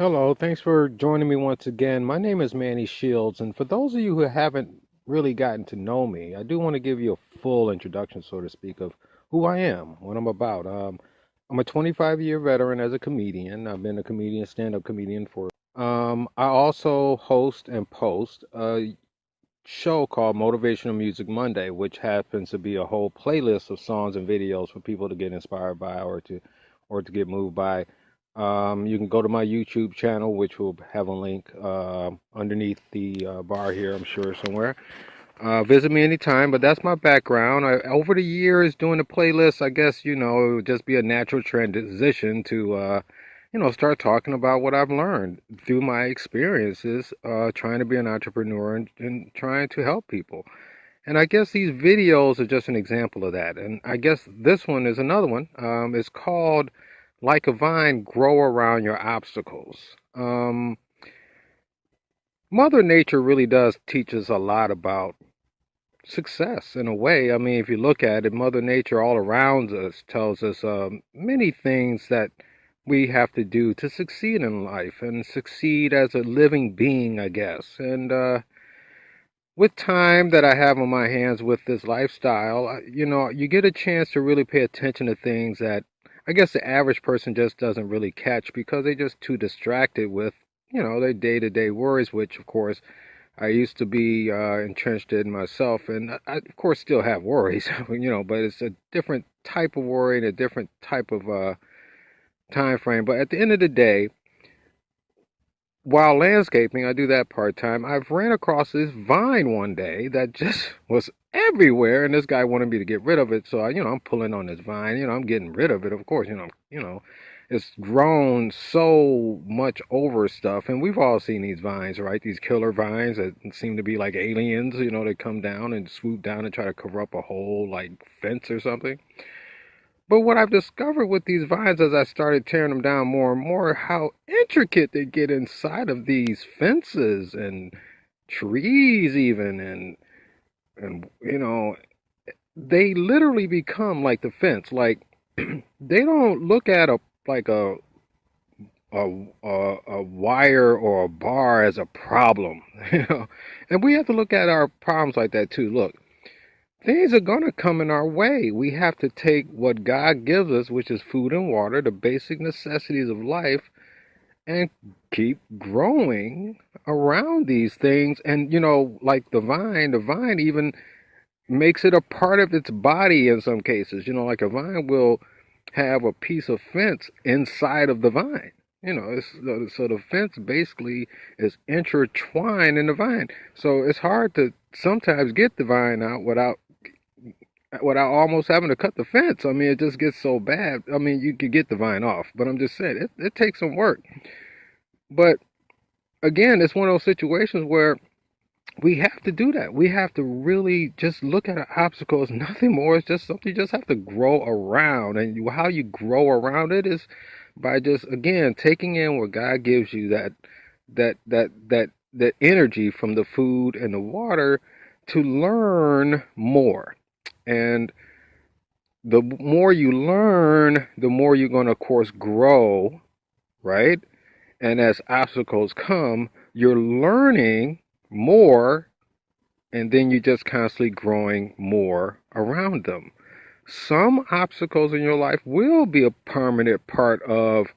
Hello, thanks for joining me once again. My name is Manny Shields, and for those of you who haven't really gotten to know me, I do want to give you a full introduction, so to speak, of who I am, what I'm about. I'm a 25-year veteran as a comedian. I've been a comedian, stand-up comedian for. I also host and post a show called Motivational Music Monday, which happens to be a whole playlist of songs and videos for people to get inspired by or to get moved by. You can go to my YouTube channel, which will have a link underneath the bar here, I'm sure somewhere. Visit me anytime, but that's my background. Over the years doing the playlist, I guess, it would just be a natural transition to, start talking about what I've learned through my experiences trying to be an entrepreneur and trying to help people. And I guess these videos are just an example of that. And I guess this one is another one. It's called Like a Vine, Grow Around Your Obstacles. Mother Nature really does teach us a lot about success in a way. I mean, if you look at it, Mother Nature all around us tells us many things that we have to do to succeed in life and succeed as a living being, I guess. And with time that I have on my hands with this lifestyle, you get a chance to really pay attention to things that I guess the average person just doesn't really catch because they're just too distracted with, their day-to-day worries, which, of course, I used to be entrenched in myself, and I, of course, still have worries, but it's a different type of worry and a different type of time frame. But at the end of the day, while landscaping, I do that part time. I've ran across this vine one day that just was everywhere, and this guy wanted me to get rid of it. So I'm pulling on this vine. I'm getting rid of it. Of course, it's grown so much over stuff, and we've all seen these vines, right? These killer vines that seem to be like aliens. They come down and swoop down and try to cover up a whole like fence or something. But what I've discovered with these vines as I started tearing them down more and more, how intricate they get inside of these fences and trees even and they literally become like the fence. Like they don't look at a like a wire or a bar as a problem, you know. And we have to look at our problems like that too. Look, things are going to come in our way. We have to take what God gives us, which is food and water, the basic necessities of life, and keep growing around these things. And, like the vine even makes it a part of its body in some cases. Like a vine will have a piece of fence inside of the vine. So the fence basically is intertwined in the vine. So it's hard to sometimes get the vine out without almost having to cut the fence. I mean, it just gets so bad. I mean, you could get the vine off, but I'm just saying it takes some work. But again, it's one of those situations where we have to do that. We have to really just look at our obstacles. Nothing more. It's just something you just have to grow around. And how you grow around it is by just, again, taking in what God gives you, that energy from the food and the water to learn more. And the more you learn, the more you're going to, of course, grow, right? And as obstacles come, you're learning more, and then you're just constantly growing more around them. Some obstacles in your life will be a permanent part of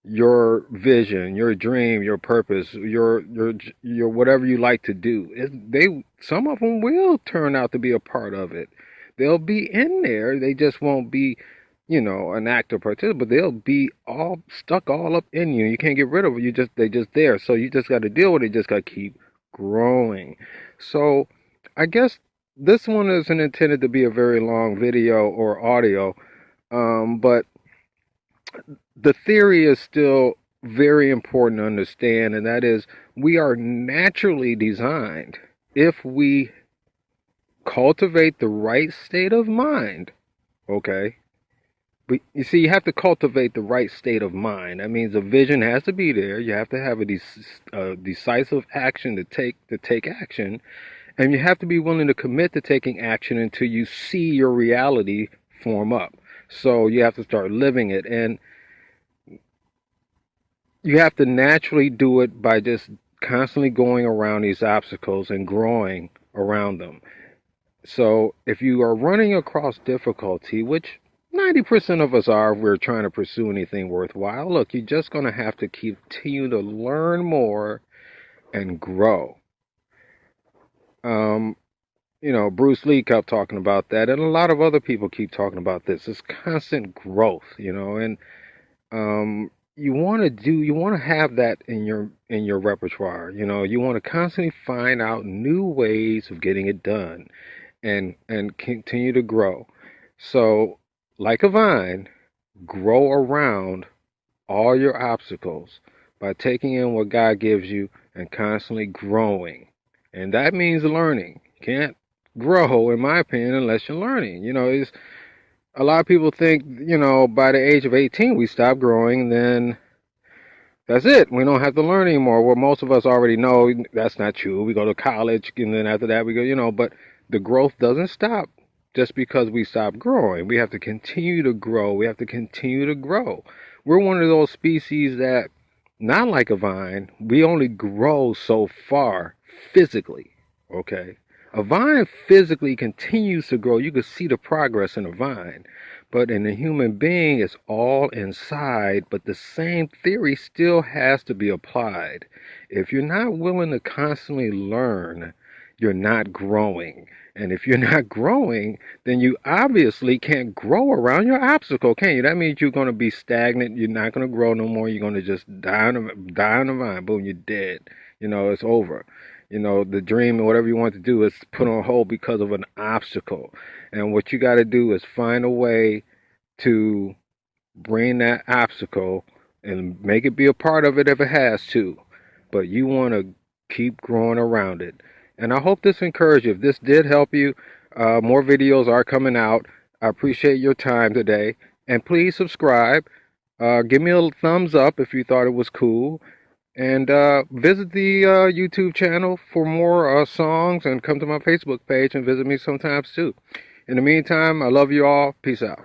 your vision, your dream, your purpose, your whatever you like to do. Some of them will turn out to be a part of it. They'll be in there. They just won't be, an active participant, but they'll be all stuck all up in you. You can't get rid of it. They just there. So you just got to deal with it. You just got to keep growing. So I guess this one isn't intended to be a very long video or audio, but the theory is still very important to understand, and that is we are naturally designed if we cultivate the right state of mind. Okay. But you see, you have to cultivate the right state of mind. That means the vision has to be there. You have to have a decisive action to take action, and you have to be willing to commit to taking action until you see your reality form up. So you have to start living it. And you have to naturally do it by just constantly going around these obstacles and growing around them. So if you are running across difficulty, which 90% of us are if we're trying to pursue anything worthwhile, look, you're just going to have to continue to learn more and grow. Um, Bruce Lee kept talking about that, and a lot of other people keep talking about this. It's constant growth, and you want to have that in your repertoire. You want to constantly find out new ways of getting it done and continue to grow. So, like a vine, grow around all your obstacles by taking in what God gives you and constantly growing. And that means learning. You can't grow, in my opinion, unless you're learning. It's a lot of people think, by the age of 18 we stop growing, then that's it. We don't have to learn anymore. Well, most of us already know that's not true. We go to college, and then after that we go, but the growth doesn't stop just because we stop growing. We have to continue to grow. We have to continue to grow. We're one of those species that, not like a vine, we only grow so far physically, okay? A vine physically continues to grow. You can see the progress in a vine. But in a human being, it's all inside. But the same theory still has to be applied. If you're not willing to constantly learn, you're not growing. And if you're not growing, then you obviously can't grow around your obstacle, can you? That means you're going to be stagnant. You're not going to grow no more. You're going to just die on the vine. Boom, you're dead. It's over. The dream and whatever you want to do is put on hold because of an obstacle. And what you got to do is find a way to bring that obstacle and make it be a part of it if it has to. But you want to keep growing around it. And I hope this encouraged you. If this did help you, more videos are coming out. I appreciate your time today. And please subscribe. Give me a thumbs up if you thought it was cool. And visit the YouTube channel for more songs, and come to my Facebook page and visit me sometimes too. In the meantime, I love you all. Peace out.